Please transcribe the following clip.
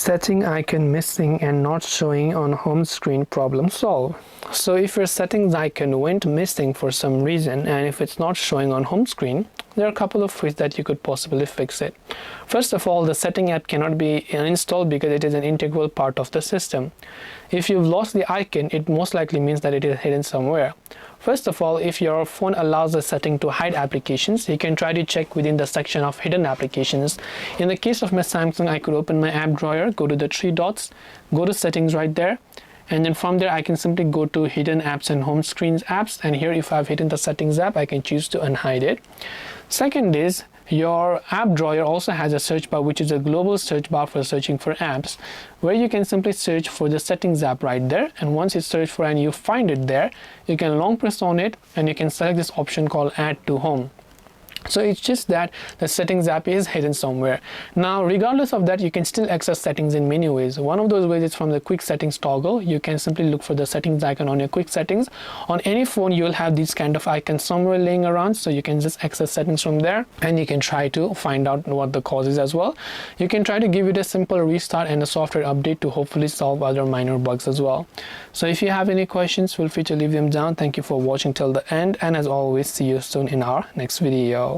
Setting icon missing and not showing on home screen, problem solved. So if your settings icon went missing for some reason and if it's not showing on home screen, there are a couple of ways that you could possibly fix it. First of all, the setting app cannot be uninstalled because it is an integral part of the system. If you've lost the icon, it most likely means that it is hidden somewhere. First of all, if your phone allows the setting to hide applications, you can try to check within the section of hidden applications. In the case of my Samsung, I could open my app drawer, go to the three dots, go to settings right there, and then from there I can simply go to hidden apps and home screens apps, and here if I've hidden the settings app, I can choose to unhide it. Second is, your app drawer also has a search bar, which is a global search bar for searching for apps, where you can simply search for the settings app right there, and once you search for and you find it there, you can long press on it and you can select this option called add to home. So it's just that the settings app is hidden somewhere. Now regardless of that, you can still access settings in many ways. One of those ways is from the quick settings toggle. You can simply look for the settings icon on your quick settings. On any phone you will have these kind of icons somewhere laying around, so you can just access settings from there and you can try to find out what the cause is as well. You can try to give it a simple restart and a software update to hopefully solve other minor bugs as well. So if you have any questions, feel free to leave them down. Thank you for watching till the end, and as always, see you soon in our next video.